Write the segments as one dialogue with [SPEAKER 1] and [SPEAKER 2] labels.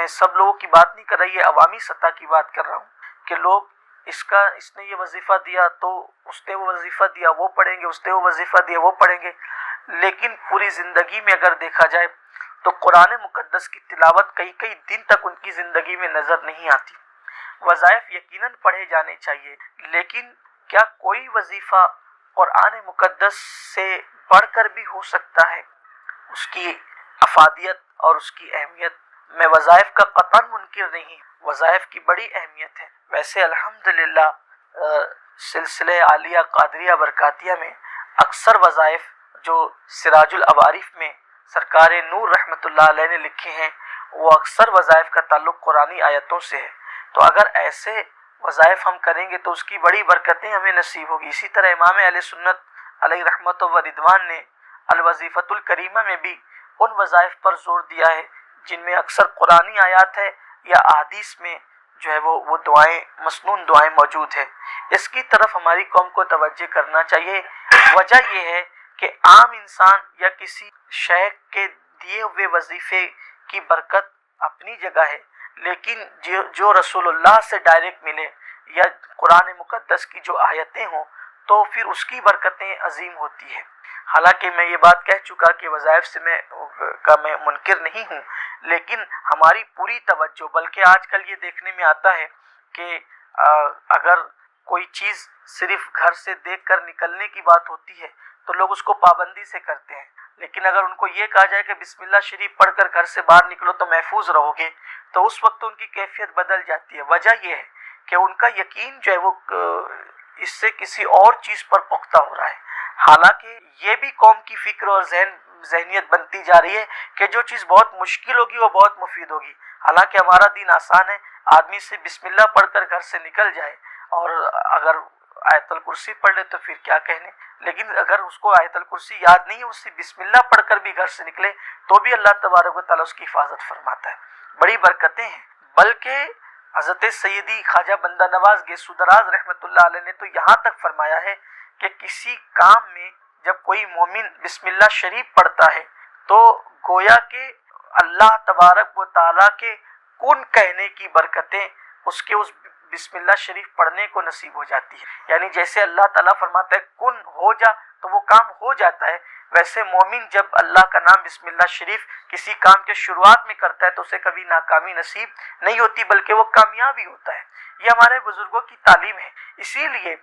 [SPEAKER 1] میں سب لوگوں کی بات نہیں کر رہا، یہ عوامی سطح کی بات کر رہا ہوں کہ لوگ اس نے یہ وظیفہ دیا تو اس نے وہ وظیفہ دیا وہ پڑھیں گے، اس نے وہ وظیفہ دیا وہ پڑھیں گے، لیکن پوری زندگی میں اگر دیکھا جائے تو قرآن مقدس کی تلاوت کئی کئی دن تک ان کی زندگی میں نظر نہیں آتی۔ وظائف یقیناً پڑھے جانے چاہیے، لیکن کیا کوئی وظیفہ قرآن مقدس سے بڑھ کر بھی ہو سکتا ہے؟ اس کی افادیت اور اس کی اہمیت میں وظائف کا قطعاً منکر نہیں، وظائف کی بڑی اہمیت ہے۔ ویسے الحمدللہ سلسلہ عالیہ قادریہ برکاتیہ میں اکثر وظائف جو سراج العوارف میں سرکار نور رحمۃ اللہ علیہ نے لکھے ہیں، وہ اکثر وظائف کا تعلق قرآنی آیتوں سے ہے۔ تو اگر ایسے وظائف ہم کریں گے تو اس کی بڑی برکتیں ہمیں نصیب ہوگی۔ اسی طرح امام اہل سنت علیہ رحمت و رضوان نے الوظیفۃ الکریمہ میں بھی ان وظائف پر زور دیا ہے جن میں اکثر قرآنی آیات ہے یا احادیث میں جو ہے وہ دعائیں، مسنون دعائیں موجود ہیں۔ اس کی طرف ہماری قوم کو توجہ کرنا چاہیے۔ وجہ یہ ہے کہ عام انسان یا کسی شیخ کے دیے ہوئے وظیفے کی برکت اپنی جگہ ہے، لیکن جو رسول اللہ سے ڈائریکٹ ملے یا قرآن مقدس کی جو آیتیں ہوں تو پھر اس کی برکتیں عظیم ہوتی ہیں۔ حالانکہ میں یہ بات کہہ چکا کہ وظائف سے میں منکر نہیں ہوں، لیکن ہماری پوری توجہ، بلکہ آج کل یہ دیکھنے میں آتا ہے کہ اگر کوئی چیز صرف گھر سے دیکھ کر نکلنے کی بات ہوتی ہے تو لوگ اس کو پابندی سے کرتے ہیں، لیکن اگر ان کو یہ کہا جائے کہ بسم اللہ شریف پڑھ کر گھر سے باہر نکلو تو محفوظ رہو گے، تو اس وقت ان کی کیفیت بدل جاتی ہے۔ وجہ یہ ہے کہ ان کا یقین جو ہے وہ اس سے کسی اور چیز پر پختہ ہو رہا ہے۔ حالانکہ یہ بھی قوم کی فکر اور ذہنیت بنتی جا رہی ہے کہ جو چیز بہت مشکل ہوگی وہ بہت مفید ہوگی۔ حالانکہ ہمارا دین آسان ہے، آدمی سے بسم اللہ پڑھ کر گھر سے نکل جائے، اور اگر آیت الکرسی پڑھ لے تو پھر کیا کہنے، لیکن اگر اس کو آیت الکرسی یاد نہیں ہے، اس سے بسم اللہ پڑھ کر بھی گھر سے نکلے تو بھی اللہ تبارک و تعالیٰ اس کی حفاظت فرماتا ہے۔ بڑی برکتیں ہیں۔ بلکہ حضرت سیدی خواجہ بندہ نواز گیسو دراز رحمۃ اللہ علیہ نے تو یہاں تک فرمایا ہے کہ کسی کام میں جب کوئی مومن بسم اللہ شریف پڑھتا ہے تو گویا کہ اللہ تبارک و تعالیٰ کے کن کہنے کی برکتیں اس کے اس بسم اللہ شریف پڑھنے کو نصیب ہو جاتی ہے۔ یعنی جیسے اللہ تعالیٰ فرماتا ہے کن ہو جا تو وہ کام ہو جاتا ہے، ویسے مومن جب اللہ کا نام بسم اللہ شریف کسی کام کے شروعات میں کرتا ہے تو اسے کبھی ناکامی نصیب نہیں ہوتی بلکہ وہ کامیابی ہوتا ہے۔ یہ ہمارے بزرگوں کی تعلیم ہے۔ اسی لیے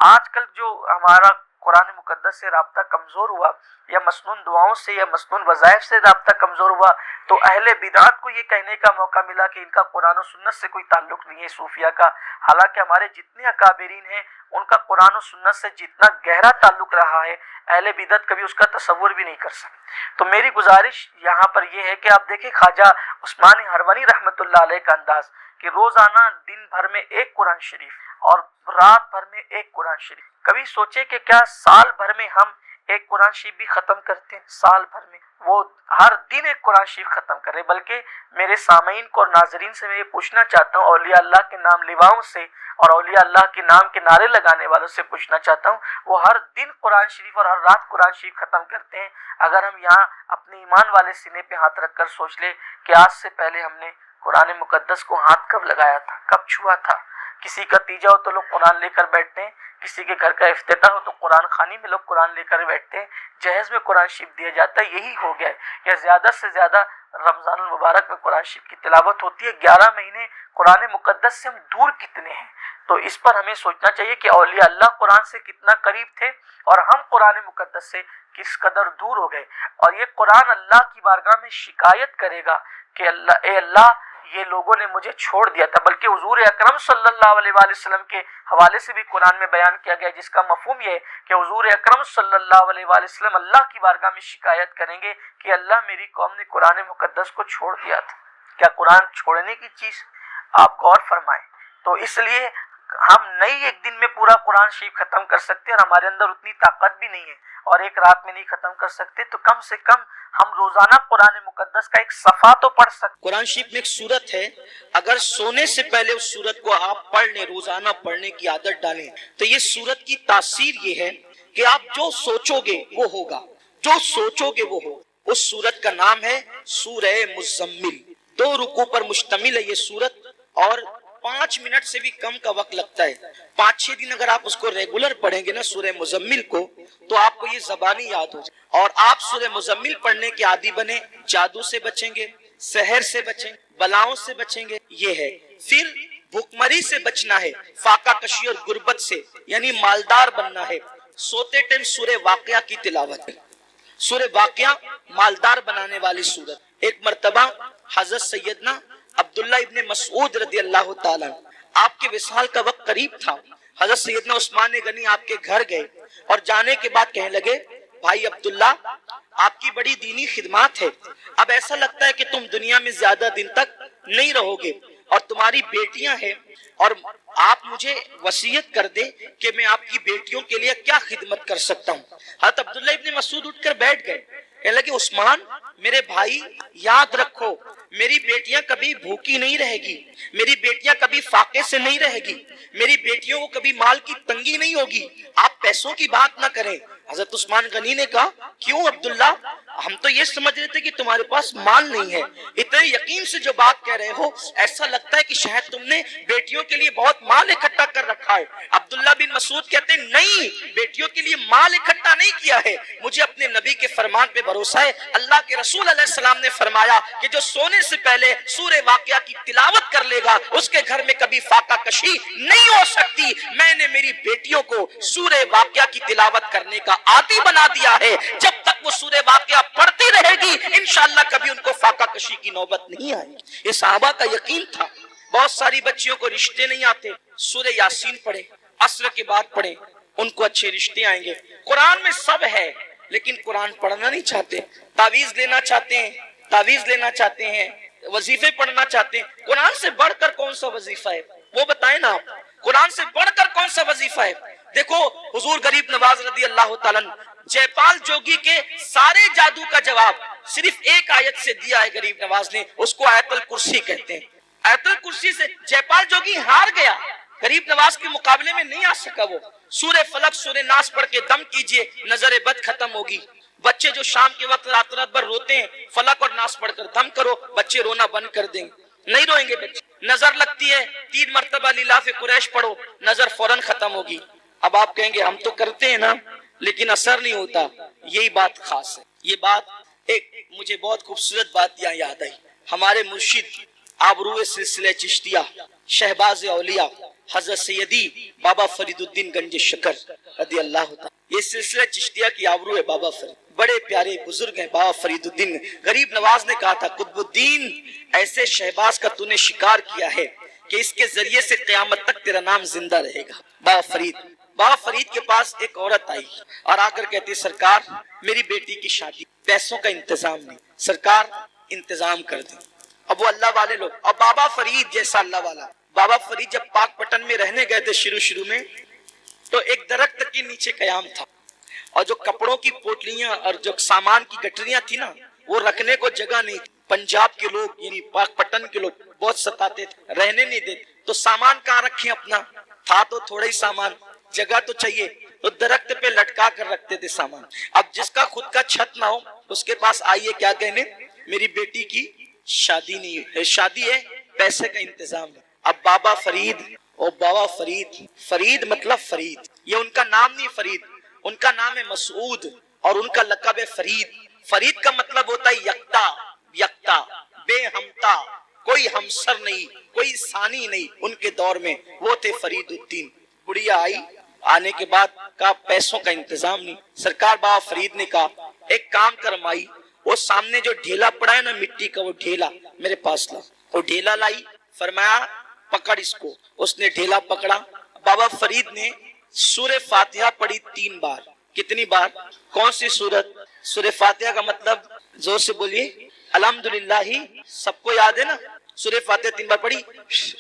[SPEAKER 1] آج کل جو ہمارا قرآن مقدس سے رابطہ کمزور ہوا یا مسنون دعاؤں سے یا مسنون وظائف سے رابطہ کمزور ہوا تو اہل بدعت کو یہ کہنے کا موقع ملا کہ ان کا قرآن و سنت سے کوئی تعلق نہیں ہے، صوفیہ کا۔ حالانکہ ہمارے جتنے اکابرین ہیں ان کا قرآن و سنت سے جتنا گہرا تعلق رہا ہے، اہل بدعت کبھی اس کا تصور بھی نہیں کر سکتے۔ تو میری گزارش یہاں پر یہ ہے کہ آپ دیکھیں خواجہ عثمان ہروری رحمۃ اللہ علیہ کا انداز کہ روزانہ دن بھر میں ایک قرآن شریف اور رات بھر میں ایک قرآن شریف۔ کبھی سوچے کہ کیا سال بھر میں ہم ایک قرآن شریف بھی ختم کرتے ہیں؟ سال بھر میں وہ ہر دن ایک قرآن شریف ختم کرے۔ بلکہ میرے سامعین کو اور ناظرین سے میں یہ پوچھنا چاہتا ہوں، اولیاء اللہ کے نام لیواؤں سے اور اولیاء اللہ کے نام کے نعرے لگانے والوں سے پوچھنا چاہتا ہوں، وہ ہر دن قرآن شریف اور ہر رات قرآن شریف ختم کرتے ہیں۔ اگر ہم یہاں اپنے ایمان والے سینے پہ ہاتھ رکھ کر سوچ لیں کہ آج سے پہلے ہم نے قرآن مقدس کو ہاتھ کب لگایا تھا، کب چھوا تھا؟ کسی کا تیجا ہو تو لوگ قرآن لے کر بیٹھتے ہیں، کسی کے گھر کا افتتاح ہو تو قرآن خوانی میں لوگ قرآن لے کر بیٹھتے ہیں، جہیز میں قرآن شریف دیا جاتا ہے۔ یہی ہو گیا ہے، یا زیادہ سے زیادہ رمضان المبارک میں قرآن شریف کی تلاوت ہوتی ہے۔ 11 مہینے قرآن مقدس سے ہم دور کتنے ہیں؟ تو اس پر ہمیں سوچنا چاہیے کہ اولیاء اللہ قرآن سے کتنا قریب تھے اور ہم قرآن مقدس سے کس قدر دور ہو گئے۔ اور یہ قرآن اللہ کی بارگاہ میں شکایت کرے گا کہ اے اللہ یہ لوگوں نے مجھے چھوڑ دیا تھا۔ بلکہ حضور اکرم صلی اللہ علیہ وآلہ وسلم کے حوالے سے بھی قرآن میں بیان کیا گیا، جس کا مفہوم یہ ہے کہ حضور اکرم صلی اللہ علیہ وآلہ وسلم اللہ کی بارگاہ میں شکایت کریں گے کہ اللہ میری قوم نے قرآن مقدس کو چھوڑ دیا تھا۔ کیا قرآن چھوڑنے کی چیز؟ آپ غور فرمائیں۔ تو اس لیے ہم نہیں ایک دن میں پورا قرآن شریف ختم کر سکتے اور ہمارے اندر اتنی طاقت بھی نہیں ہے، اور ایک رات میں نہیں ختم کر سکتے، تو کم سے کم ہم روزانہ قرآن مقدس کا ایک صفحہ تو پڑھ سکتے۔ قرآن شریف میں ایک سورت ہے، اگر سونے سے پہلے اس سورت کو آپ پڑھ لیں، روزانہ پڑھنے کی عادت ڈالیں، تو یہ سورت کی تاثیر یہ ہے کہ آپ جو سوچو گے وہ ہوگا، جو سوچو گے وہ ہوگا۔ اس سورت کا نام ہے سورہ مزمل۔ 2 رکوع پر مشتمل ہے یہ سورت، اور 5 منٹ سے بھی کم کا وقت لگتا ہے۔ 5-6 دن اگر آپ اس کو ریگولر پڑھیں گے نا سورہ مزمل کو، تو آپ کو یہ زبانی یاد ہو جائے، اور آپ سورہ مزمل پڑھنے کے عادی بنے، جادو سے بچیں گے، سحر سے بچیں گے، بلاؤں سے بچیں گے، یہ ہے۔ پھر بھوکمری سے بچنا ہے، فاقہ کشی اور غربت سے، یعنی مالدار بننا ہے۔ سوتے ٹائم سورہ واقعہ کی تلاوت ہے۔ سورہ واقعہ مالدار بنانے والی سورت۔ ایک مرتبہ حضرت سیدنا عبداللہ ابن مسعود رضی اللہ تعالیٰ، آپ کے وصال کا وقت قریب تھا، حضرت سیدنا عثمان غنی آپ کے گھر گئے، اور جانے کے بعد کہنے لگے، بھائی عبداللہ آپ کی بڑی دینی خدمات ہے، اب ایسا لگتا ہے کہ تم دنیا میں زیادہ دن تک نہیں رہو گے، اور تمہاری بیٹیاں ہیں، اور آپ مجھے وصیت کر دیں کہ میں آپ کی بیٹیوں کے لیے کیا خدمت کر سکتا ہوں۔ حضرت عبداللہ ابن مسعود اٹھ کر بیٹھ گئے، کہنے لگے، عثمان میرے بھائی یاد رکھو، میری بیٹیاں کبھی بھوکی نہیں رہے گی، میری بیٹیاں کبھی فاقے سے نہیں رہے گی، میری بیٹیوں کو کبھی مال کی تنگی نہیں ہوگی، آپ پیسوں کی بات نہ کریں۔ حضرت عثمان غنی نے کہا، کیوں عبداللہ، ہم تو یہ سمجھ رہے تھے کہ تمہارے پاس مال نہیں ہے، اتنے یقین سے جو بات کہہ رہے ہو ایسا لگتا ہے کہ شاید تم نے بیٹیوں کے لیے بہت مال اکٹھا کر رکھا ہے۔ عبداللہ بن مسعود کہتے ہیں، نہیں، بیٹیوں کے لیے مال اکٹھا نہیں کیا ہے، مجھے اپنے نبی کے فرمان پہ بھروسہ ہے۔ اللہ کے رسول علیہ السلام نے فرمایا کہ جو سونے سے پہلے سورہ واقعہ کی تلاوت کر لے گا اس کے گھر میں کبھی فاقہ کشی نہیں ہو سکتی۔ میں نے میری بیٹیوں کو سورہ واقعہ کی تلاوت کرنے کا عادی بنا دیا ہے، جب تک وہ سورہ واقعہ پڑھتی رہے گی انشاءاللہ کبھی ان کو فاقہ کشی کی نوبت نہیں آئے گی۔ یہ صحابہ کا یقین تھا۔ بہت ساری بچیوں کو رشتے نہیں آتے، سورہ یاسین پڑھے، عصر کے بعد پڑھے، ان کو اچھے رشتے آئیں گے۔ قرآن میں سب ہے لیکن قرآن پڑھنا نہیں چاہتے، تعویذ لینا چاہتے ہیں، تعویذ لینا چاہتے ہیں، وظیفے پڑھنا چاہتے ہیں۔ قرآن سے بڑھ کر کون سا وظیفہ ہے وہ بتائیں نا آپ، قرآن سے بڑھ کر کون سا وظیفہ ہے؟ دیکھو حضور غریب نواز رضی اللہ تعالیٰ جے پال جوگی کے سارے جادو کا جواب صرف ایک آیت سے دیا ہے غریب نواز نے، اس کو آیت الکرسی کہتے ہیں۔ آیت الکرسی سے جے پال جوگی ہار گیا، غریب نواز کے مقابلے میں نہیں آ سکا۔ وہ سورہ فلق سورہ ناس پڑھ کے دم کیجئے، نظر بد ختم ہوگی۔ بچے جو شام کے وقت رات رات بھر روتے ہیں، فلق اور ناس پڑھ کر دم کرو، بچے رونا بند کر دیں گے، نہیں روئیں گے بچے۔ نظر لگتی ہے، 3 مرتبہ لیلاف قریش پڑھو، نظر فوراً ختم ہوگی۔ اب آپ کہیں گے ہم تو کرتے ہیں نا لیکن اثر نہیں ہوتا، یہی بات خاص ہے۔ یہ بات ایک مجھے بہت خوبصورت بات یاد آئی، ہمارے مرشد آبرو سلسلہ چشتیہ شہباز اولیاء حضرت سیدی بابا فرید الدین گنج شکر رضی اللہ تعالیٰ، یہ سلسلہ چشتیہ کی آبرو ہے بابا فرید، بڑے پیارے بزرگ ہیں بابا فرید الدین۔ غریب نواز نے کہا تھا، قطب الدین ایسے شہباز کا تو نے شکار کیا ہے کہ اس کے ذریعے سے قیامت تک تیرا نام زندہ رہے گا۔ بابا فرید کے پاس ایک عورت آئی اور آ کر کہتی، سرکار میری بیٹی کی شادی، پیسوں کا انتظام نہیں، سرکار انتظام کر دیں۔ اب وہ اللہ والے لوگ، اور بابا فرید جیسا اللہ والا، بابا فرید جب پاک پٹن میں رہنے گئے تھے شروع میں، تو ایک درخت کے نیچے قیام تھا، اور جو کپڑوں کی پوٹلیاں اور جو سامان کی گٹریاں تھی نا، وہ رکھنے کو جگہ نہیں تھی۔ پنجاب کے لوگ یعنی پاک پٹن کے لوگ بہت ستاتے تھے، رہنے نہیں دیتے، تو سامان کہاں رکھیں اپنا، تھا تو تھوڑا ہی سامان، جگہ تو چاہیے، تو درخت پہ لٹکا کر رکھتے تھے سامان۔ اب جس کا خود کا چھت نہ ہو اس کے پاس آئیے کیا کہنے، میری بیٹی کی شادی نہیں ہے، شادی ہے، پیسے کا انتظام ہے۔ اب بابا فرید، اور بابا فرید مطلب فرید، یہ ان کا نام نہیں فرید، ان کا نام ہے مسعود، اور ان کا لقب ہے فرید۔ فرید کا مطلب ہوتا ہے یکتا، بے ہمتا، کوئی ہمسر نہیں، کوئی ثانی نہیں۔ ان کے دور میں وہ تھے فرید الدین۔ بڑھیا آئی، آنے کے بعد کہا پیسوں کا انتظام نہیں۔ سرکار بابا فرید نے کہا ایک کام کر مائی، وہ سامنے جو ڈھیلا پڑا ہے نا مٹی کا، وہ ڈھیلا میرے پاس لا۔ وہ ڈھیلا لائی، فرمایا پکڑ اس کو۔ اس نے ڈھیلا پکڑا، بابا فرید نے سورہ فاتحہ پڑھی 3 بار۔ کتنی بار؟ کون سی سورت؟ سورہ فاتحہ کا مطلب زور سے بولیے، الحمدللہ ہی سب کو یاد ہے نا۔ سورہ فاتحہ 3 بار پڑھی،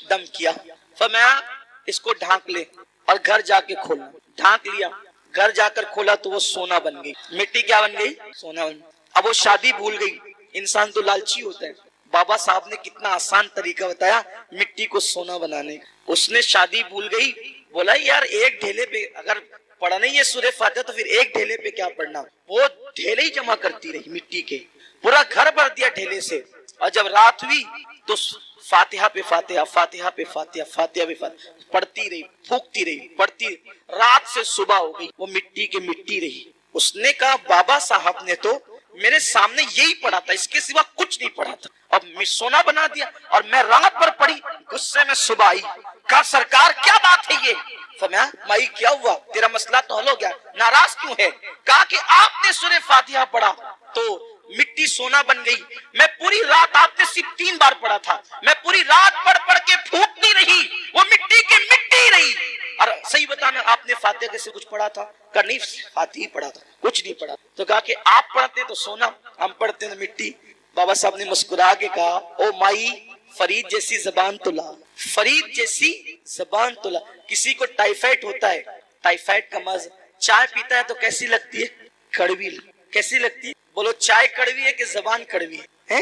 [SPEAKER 1] دم کیا، فرمایا اس کو ڈھانک لے اور گھر جا کے کھولا۔ ڈھانک لیا، گھر جا کر کھولا تو وہ سونا بن گئی، مٹی کیا بن گئی؟ سونا بن گئی۔ اب وہ شادی بھول گئی، انسان تو لالچی ہوتا ہے۔ بابا صاحب نے کتنا آسان طریقہ بتایا مٹی کو سونا بنانے کا۔ اس نے شادی بھول گئی، بولا یار ایک ڈھیلے پہ اگر پڑھنا ہی ہے سورہ فاتحہ تو پھر ایک ڈھیلے پہ کیا پڑھنا۔ وہ ڈھیلے ہی جمع کرتی رہی مٹی کے، پورا گھر بھر دیا ڈھیلے سے۔
[SPEAKER 2] اور جب رات ہوئی تو فاتحہ پہ فاتحہ، فاتحہ پہ فاتحہ، فاتحہ پہ فاتحہ پڑھتی رہی، پھونکتی رہی، پڑھتی رہی، رات سے صبح ہو گئی، وہ مٹی کے مٹی رہی۔ اس نے کہا بابا صاحب نے تو میرے سامنے یہی پڑھا تھا، اس کے سوا کچھ نہیں پڑھا تھا، اب سونا بنا دیا، اور میں رات پر پڑھی، غصے میں صبح آئی، کہا سرکار کیا بات ہے یہ؟ فرمایا مائی کیا ہوا، تیرا مسئلہ تو حل ہو گیا، ناراض کیوں ہے؟ کہا کہ آپ نے سورہ فاتحہ پڑھا تو مٹی سونا بن گئی، میں پوری رات، آپ نے صرف 3 بار پڑھا تھا، میں پوری رات پڑھ پڑھ کے پھونکتی رہی، وہ مٹی کی مٹی رہی۔ اور صحیح بتانا آپ نے فاتحہ کے سے کچھ پڑھا تھا؟ کہا نہیں فاتحہ ہی پڑھا تھا، کچھ نہیں پڑھا۔ تو کہا کہ آپ پڑھتے تو سونا، ہم پڑھتے تو مٹی۔ بابا صاحب نے مسکرا کے کہا او مائی فرید جیسی زبان تو لا، فرید جیسی زبان تو لا۔ کسی کو ٹائیفائڈ ہوتا ہے، ٹائیفائڈ کا مزہ، چائے پیتا ہے تو کیسی لگتی ہے؟ کڑوی۔ کیسی لگتی ہے؟ بولو چائے کڑوی ہے کہ زبان کڑوی ہے؟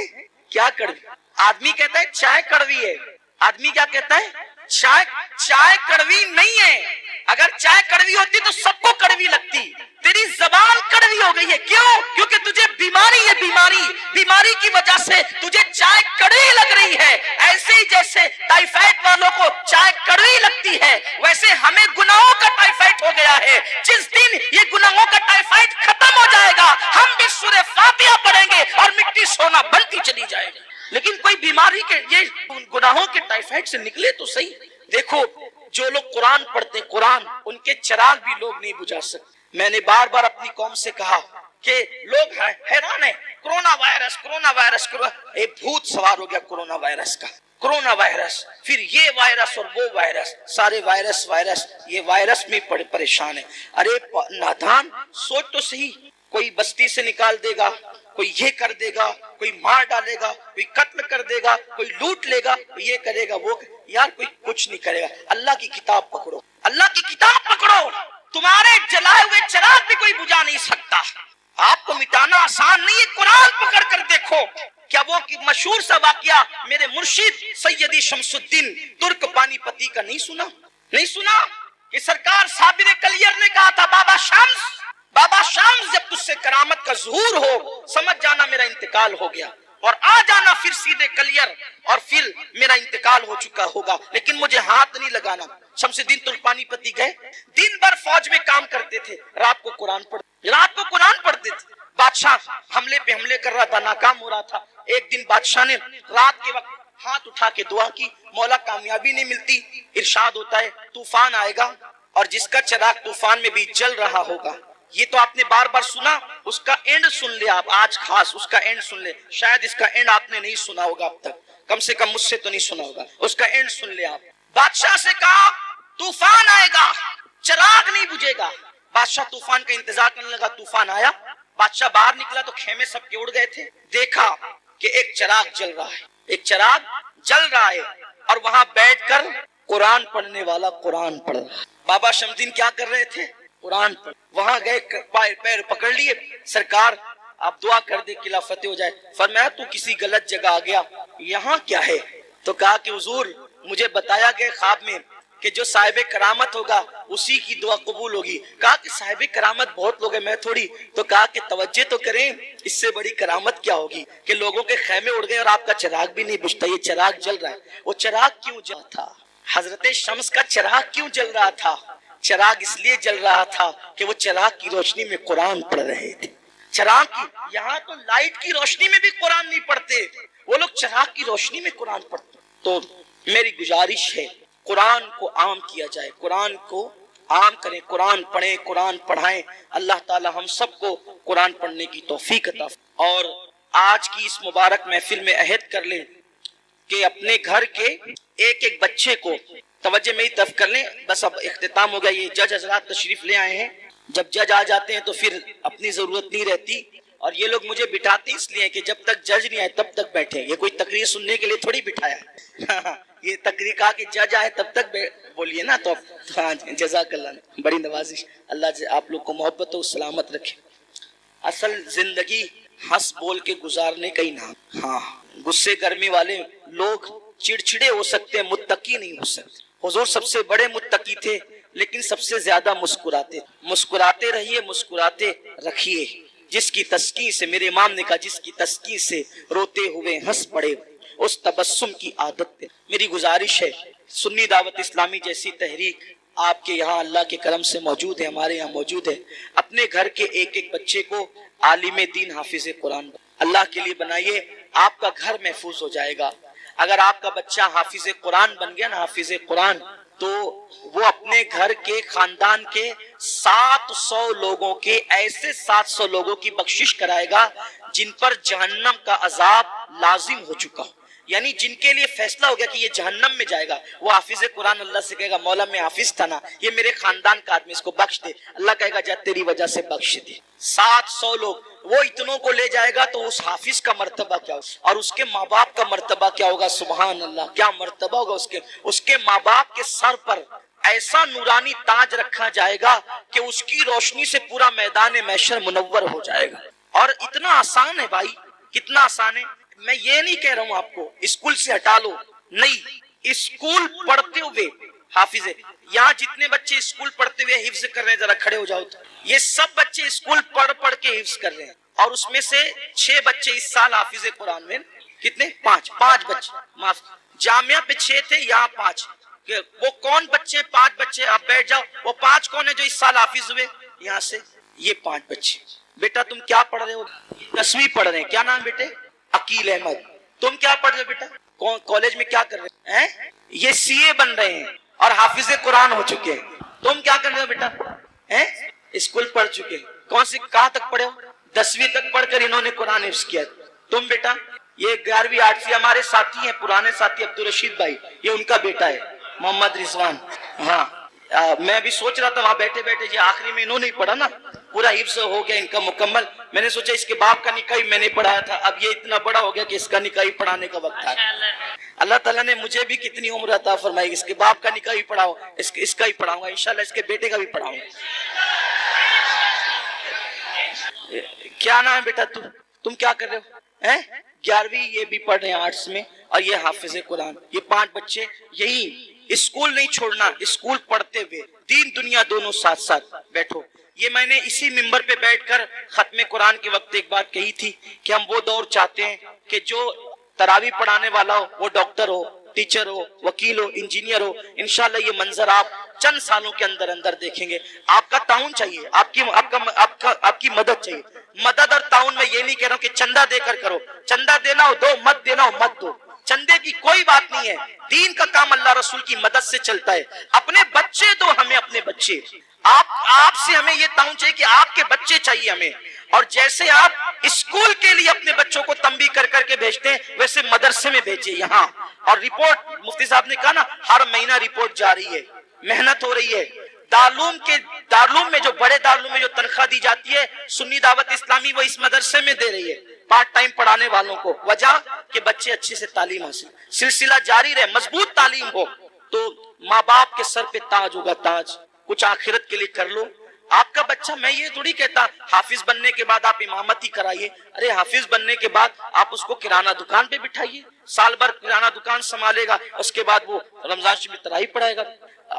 [SPEAKER 2] کیا کڑوی؟ آدمی کہتا ہے چائے کڑوی ہے، آدمی کیا کہتا ہے؟ چائے کڑوی نہیں ہے، اگر چائے کڑوی ہوتی تو سب کو کڑوی لگتی، تیری زبان کڑوی ہو گئی ہے۔ کیوں؟ کیونکہ تجھے بیماری ہے، بیماری کی وجہ سے تجھے چائے کڑوی لگ رہی ہے۔ ایسے ہی جیسے ٹائیفائڈ والوں کو چائے کڑوی لگتی ہے، ویسے ہمیں گناہوں کا ٹائیفائڈ ہو گیا ہے۔ جس دن یہ گناہوں کا ٹائیفائڈ ختم ہو جائے گا، ہم بھی سورہ فاتحہ پڑھیں گے اور مٹی سونا بنتی چلی جائے گی۔ لیکن کوئی بیماری کے یہ گناہوں کے ٹائیفائڈ سے نکلے تو صحیح۔ دیکھو جو لوگ قرآن پڑھتے ہیں، قرآن ان کے چراغ بھی لوگ نہیں بجھا سکتے۔ میں نے بار بار اپنی قوم سے کہا کہ لوگ حیران ہیں، کرونا وائرس، ایک بھوت سوار ہو گیا کرونا وائرس کا، کرونا وائرس، پھر یہ وائرس اور وہ وائرس، سارے وائرس، یہ وائرس میں پریشان ہے۔ ارے نادان، سوچ تو صحیح، کوئی بستی سے نکال دے گا، کوئی یہ کر دے گا، کوئی مار ڈالے گا، کوئی قتل کر دے گا، کوئی لوٹ لے گا، کوئی یہ کرے گا، وہ یار کوئی کچھ نہیں کرے گا۔ اللہ کی کتاب پکڑو، اللہ کی کتاب پکڑو، تمہارے جلائے ہوئے چراغ بھی کوئی بجھا نہیں سکتا۔ آپ کو مٹانا آسان نہیں ہے، قرآن پکڑ کر دیکھو۔ کیا وہ مشہور سا واقعہ میرے مرشد سیدی شمس الدین ترک پانی پتی کا نہیں سنا کہ سرکار صابر کلیئر نے کہا تھا بابا شمس جب تجھ سے کرامت کا ظہور ہو سمجھ جانا میرا انتقال ہو گیا، اور آ جانا پھر سیدھے کلیئر، اور پھر میرا انتقال ہو چکا ہوگا، لیکن مجھے ہاتھ نہیں لگانا۔ شمس الدین ترک پانی پتی گئے، دن بھر فوج میں کام کرتے تھے، رات کو قرآن پڑھتے تھے۔ بادشاہ حملے پہ حملے کر رہا تھا، ناکام ہو رہا تھا۔ ایک دن بادشاہ نے رات کے وقت ہاتھ اٹھا کے دعا کی، مولا کامیابی نہیں ملتی، ارشاد ہوتا ہے طوفان آئے گا اور جس کا چراغ طوفان میں بھی جل رہا ہوگا۔ یہ تو آپ نے بار بار سنا، اس کا اینڈ سن لے آپ، آج خاص اس کا اینڈ سن لے، شاید اس کا اینڈ آپ نے نہیں سنا ہوگا اب تک، کم سے کم مجھ سے تو نہیں سنا ہوگا، اس کا اینڈ سن لے آپ۔ بادشاہ سے کہا طوفان آئے گا، چراغ نہیں بجھے گا۔ بادشاہ طوفان کا انتظار کرنے لگا، طوفان آیا، بادشاہ باہر نکلا تو خیمے سب کے اڑ گئے تھے، دیکھا کہ ایک چراغ جل رہا ہے، اور وہاں بیٹھ کر قرآن پڑھنے والا قرآن پڑھ رہا ہے۔ بابا شمدین کیا کر رہے تھے؟ قرآن پڑھ۔ وہاں گئے، پیر پکڑ لیے، سرکار آپ دعا کر دے قلعہ فتح ہو جائے۔ فرمایا تو کسی غلط جگہ آ گیا، یہاں کیا ہے؟ تو کہا کہ حضور مجھے بتایا گیا خواب میں کہ جو صاحب کرامت ہوگا اسی کی دعا قبول ہوگی۔ کہا کہ صاحب کرامت بہت لوگ ہیں، میں تھوڑی۔ تو کہا کہ توجہ تو کریں، اس سے بڑی کرامت کیا ہوگی کہ لوگوں کے خیمے اڑ گئے اور آپ کا چراغ بھی نہیں بجھتا، یہ چراغ جل رہا ہے۔ وہ چراغ کیوں جل تھا؟ حضرت شمس کا چراغ کیوں جل رہا تھا؟ چراغ اس لیے جل رہا تھا کہ وہ چراغ کی روشنی میں قرآن پڑھ رہے تھے۔ چراغ کی، یہاں تو لائٹ کی روشنی میں بھی قرآن نہیں پڑھتے، وہ لوگ چراغ کی روشنی میں قرآن پڑھتے۔ تو میری گزارش ہے قرآن کو عام کیا جائے، قرآن کو عام کریں، قرآن پڑھیں، قرآن پڑھائیں۔ اللہ تعالی ہم سب کو قرآن پڑھنے کی توفیق عطا فرمائے۔ اور آج کی اس مبارک محفل میں عہد کر لیں کہ اپنے گھر کے ایک ایک بچے کو توجہ میری طرف کر لیں۔ بس اب اختتام ہو گیا، یہ جج حضرات تشریف لے آئے ہیں، جب جج آ جاتے ہیں تو پھر اپنی ضرورت نہیں رہتی، اور یہ لوگ مجھے بٹھاتے اس لیے کہ جب تک جج نہیں آئے تب تک بیٹھے۔ یہ کوئی تقریر سننے کے لیے تھوڑی بٹھایا ہے یہ تقریر کہا کہ جج آئے تب تک بولیے نا، تو ہاں جزاک اللہ، بڑی نوازش، اللہ آپ لوگ کو محبت و سلامت رکھے۔ اصل زندگی ہنس بول کے گزارنے کا ہی نام۔ ہاں غصے گرمی والے لوگ چڑچڑے ہو سکتے ہیں، متقی نہیں ہو سکتے۔ حضور سب سے بڑے متقی تھے، لیکن سب سے زیادہ مسکراتے رہیے، مسکراتے رکھیے۔ جس کی تسکین سے، میرے امام نے کہا جس کی تسکین سے روتے ہوئے ہنس پڑے اس تبسم کی عادت پہ۔ میری گزارش ہے سنی دعوت اسلامی جیسی تحریک آپ کے یہاں اللہ کے کرم سے موجود ہے، ہمارے یہاں موجود ہے، اپنے گھر کے ایک ایک بچے کو عالم دین حافظ قرآن اللہ کے لیے بنائیے، آپ کا گھر محفوظ ہو جائے گا۔ اگر آپ کا بچہ حافظ قرآن بن گیا نا، حافظ قرآن، تو وہ اپنے گھر کے خاندان کے 700 لوگوں کے ایسے 700 لوگوں کی بخشش کرائے گا جن پر جہنم کا عذاب لازم ہو چکا ہو، یعنی جن کے لیے فیصلہ ہو گیا کہ یہ جہنم میں جائے گا، وہ حافظ قرآن اللہ سے کہے گا مولا میں حافظ تھا نا، یہ میرے خاندان کا آدمی، اس کو بخش دے، اللہ کہے گا جا تیری وجہ سے بخش دے۔ 700 لوگ، وہ اتنوں کو لے جائے گا تو اس حافظ کا مرتبہ کیا ہوگا اور اس کے ماں باپ کا مرتبہ کیا ہوگا، سبحان اللہ، کیا مرتبہ ہوگا اس کے ماں باپ کے سر پر ایسا نورانی تاج رکھا جائے گا کہ اس کی روشنی سے پورا میدان محشر منور ہو جائے گا۔ اور اتنا آسان ہے بھائی، کتنا آسان ہے۔ میں یہ نہیں کہہ رہا ہوں آپ کو اسکول سے ہٹا لو، نہیں، اسکول پڑھتے ہوئے حافظ ہے۔ یہاں جتنے بچے اسکول پڑھتے ہوئے حفظ کر رہے ہیں ذرا کھڑے ہو جاؤ تو، یہ سب بچے اسکول پڑھ کے حفظ کر رہے ہیں، اور اس میں سے 6 بچے اس سال حافظ قرآن میں، کتنے؟ 5 بچے، معاف، جامعہ پہ 6 تھے، یہاں 5۔ وہ کون بچے؟ 5 بچے، آپ بیٹھ جاؤ، وہ 5 کون ہیں جو اس سال حافظ ہوئے یہاں سے؟ یہ 5 بچے۔ بیٹا تم کیا پڑھ رہے ہو؟ 10ویں پڑھ رہے ہیں، کیا نام بیٹے؟ عقیل احمد۔ تم کیا پڑھ رہے ہو بیٹا؟ کالج میں کیا کر رہے ہیں؟ یہ سی اے بن رہے ہیں اور حافظ قرآن ہو چکے ہیں۔ تم کیا کر رہے ہو بیٹا؟ اسکول پڑھ چکے ہیں، کون سی کہاں تک پڑھے ہو؟ 10ویں تک پڑھ کر انہوں نے قرآن حفظ کیا۔ تم بیٹا یہ 11ویں 8ویں، ہمارے ساتھی ہیں، پرانے ساتھی عبدالرشید بھائی، یہ ان کا بیٹا ہے محمد رضوان۔ ہاں میں بھی سوچ رہا تھا وہاں بیٹھے بیٹھے، یہ آخری میں انہوں نے پڑھا نا، پورا حفظ ہو گیا ان کا مکمل۔ میں نے سوچا اس کے باپ کا نکاح میں نے پڑھایا تھا، اب یہ اتنا بڑا ہو گیا کہ اس کا نکاح پڑھانے کا وقت ہے۔ اللہ تعالیٰ نے مجھے بھی کتنی عمر عطا فرمائی، اس کے باپ کا نکاح بھی پڑھاؤ، اس کا ہی پڑھاؤں گا انشاءاللہ، اس کے بیٹے کا بھی پڑھاؤں گا۔ کیا نام ہے بیٹا تم کیا کر رہے ہو؟ 11ویں یہ بھی پڑھ رہے ہیں آرٹس میں، اور یہ حافظ قرآن۔ یہ 5 بچے، یہی اسکول نہیں چھوڑنا، اسکول پڑھتے ہوئے دین دنیا دونوں ساتھ ساتھ بیٹھو۔ یہ میں نے اسی منبر پہ بیٹھ کر ختم قرآن کے وقت ایک بات کہی تھی کہ ہم وہ دور چاہتے ہیں کہ جو تراویح پڑھانے والا ہو وہ ڈاکٹر ہو، ٹیچر ہو، وکیل ہو، انجینئر ہو۔ انشاءاللہ یہ منظر آپ چند سالوں کے اندر اندر دیکھیں گے۔ آپ کا تعاون چاہیے، آپ کی مدد چاہیے۔ مدد اور تعاون میں یہ نہیں کہہ رہا ہوں کہ چندہ دے کر کرو، چندہ دینا ہو دو، مت دینا ہو مت دو، چندے کی کوئی بات نہیں ہے۔ دین کا کام اللہ رسول کی مدد سے چلتا ہے۔ اپنے بچے دو ہمیں، اپنے بچے، آپ سے ہمیں یہ تعاون چاہیے کہ آپ کے بچے چاہیے ہمیں، اور جیسے آپ اسکول کے لیے اپنے بچوں کو تنبیہ کر کر کے بھیجتے ہیں ویسے مدرسے میں بھیجیے یہاں۔ اور رپورٹ مفتی صاحب نے کہا نا ہر مہینہ رپورٹ جاری ہے، محنت ہو رہی ہے۔ دارالعلوم میں جو بڑے دارالعلوم میں جو تنخواہ دی جاتی ہے سنی دعوت اسلامی وہ اس مدرسے میں دے رہی ہے پارٹ ٹائم پڑھانے والوں کو، وجہ کہ بچے اچھے سے تعلیم حاصل، سلسلہ جاری رہے، مضبوط تعلیم ہو تو ماں باپ کے سر پہ تاج ہوگا، تاج۔ کچھ آخرت کے لیے کر لو۔ آپ کا بچہ، میں یہ تھوڑی کہتا حافظ بننے کے بعد آپ امامت ہی کرائیے، ارے حافظ بننے کے بعد آپ اس کو کرانہ دکان پہ بٹھائیے، سال بھر کرانہ دکان سنبھالے گا، اس کے بعد وہ رمضان شریف میں تراویح پڑھائے گا۔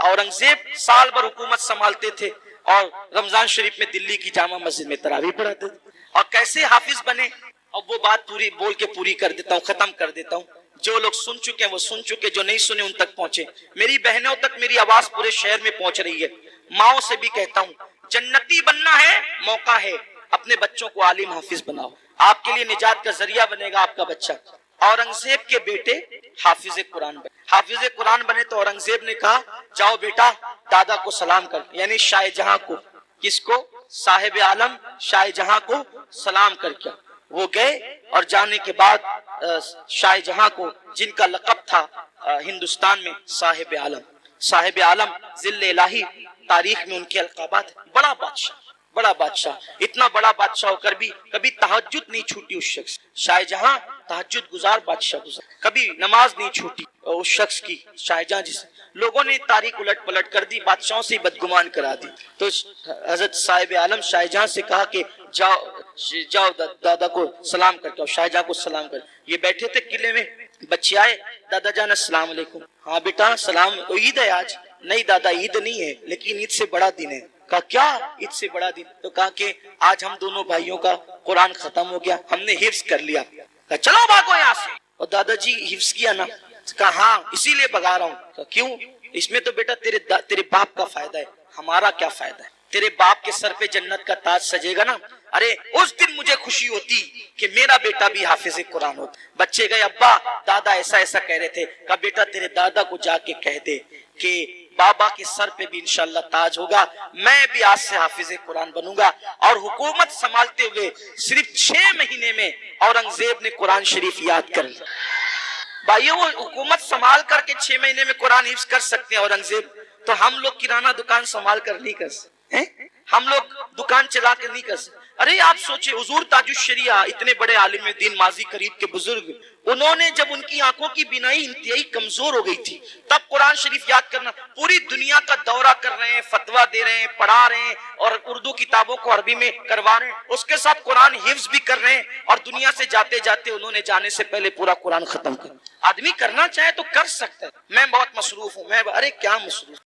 [SPEAKER 2] اورنگزیب سال بھر حکومت سنبھالتے تھے اور رمضان شریف میں دلی کی جامع مسجد میں تراویح پڑھاتے تھے۔ اور کیسے حافظ بنے؟ اب وہ بات پوری بول کے پوری کر دیتا ہوں، ختم کر دیتا ہوں۔ جو لوگ سن چکے ہیں وہ سن چکے، جو نہیں سنے ان تک پہنچے۔ میری بہنوں تک میری آواز پورے شہر میں پہنچ رہی ہے۔ ماؤں سے بھی کہتا ہوں جنتی بننا ہے، موقع ہے، اپنے بچوں کو عالم حافظ بناؤ، آپ کے لیے نجات کا ذریعہ بنے گا آپ کا بچہ۔ اورنگزیب کے بیٹے حافظ قرآن بنے، حافظ قرآن بنے تو اورنگزیب نے کہا جاؤ بیٹا دادا کو سلام کر، یعنی شاہ جہاں کو، کس کو؟ صاحب عالم شاہ جہاں کو سلام کر کے وہ گئے، اور جانے کے بعد شاہ جہاں کو جن کا لقب تھا ہندوستان میں صاحب عالم، صاحب عالم ذل الہی، تاریخ میں ان کے القابات، بڑا بادشاہ، بڑا بادشاہ، اتنا بڑا بادشاہ ہو کر بھی کبھی تہجد نہیں چھوٹی اس شخص، شاہ جہاں تہجد گزار بادشاہ گزار، کبھی نماز نہیں چھوٹی اس شخص کی، شاہ جہاں جس لوگوں نے تاریخ الٹ پلٹ کر دی، بادشاہوں سے بدگمان کرا دی، تو حضرت صاحب عالم شاہ جہاں سے کہا کہ جاؤ دادا کو سلام کر کے آؤ، شاہ جہاں کو سلام کر۔ یہ بیٹھے تھے قلعے میں، بچے آئے، دادا جان السلام علیکم۔ ہاں بیٹا سلام، عید ہے آج؟ نہیں دادا عید نہیں ہے، لیکن عید سے بڑا دن ہے، کہا کیا عید سے بڑا دن؟ تو کہا کہ آج ہم دونوں بھائیوں کا قرآن ختم ہو گیا، ہم نے حفظ کر لیا۔ کہا چلو بھاگو یہاں سے۔ اور دادا جی حفظ کیا نا؟ کہا ہاں اسی لیے بھگا رہا ہوں۔ کہا کیوں؟ اس میں تو بیٹا تیرے باپ کا فائدہ ہے، ہمارا کیا فائدہ ہے؟ تیرے باپ کے سر پہ جنت کا تاج سجے گا نا، ارے اس دن مجھے خوشی ہوتی کہ میرا بیٹا بھی حافظ قرآن ہوتا۔ بچے گئے ابا دادا ایسا ایسا کہہ رہے تھے۔ کہا بیٹا تیرے دادا کو جا کے کہہ دے کہ بابا کے سر پہ بھی انشاءاللہ تاج ہوگا، میں بھی آج سے حافظ قرآن بنوں گا۔ اور حکومت سنبھالتے ہوئے صرف 6 مہینے میں اورنگزیب نے قرآن شریف یاد کر لیا۔ بھائیو وہ حکومت سنبھال کر کے 6 مہینے میں قرآن حفظ کر سکتے ہیں اورنگزیب، تو ہم لوگ کرانہ دکان سنبھال کر نہیں کر سکتے، ہم لوگ دکان چلا کر نہیں کر سکتے۔ ارے آپ سوچیں حضور تاج الشریعہ اتنے بڑے عالم دین ماضی قریب کے بزرگ، انہوں نے جب ان کی آنکھوں کی بینائی انتہائی کمزور ہو گئی تھی تب قرآن شریف یاد کرنا، پوری دنیا کا دورہ کر رہے ہیں، فتویٰ دے رہے ہیں، پڑھا رہے ہیں اور اردو کتابوں کو عربی میں کروا رہے ہیں، اس کے ساتھ قرآن حفظ بھی کر رہے ہیں، اور دنیا سے جاتے جاتے انہوں نے جانے سے پہلے پورا قرآن ختم کر۔ آدمی کرنا چاہے تو کر سکتا ہے۔ میں بہت مصروف ہوں، ارے کیا مصروف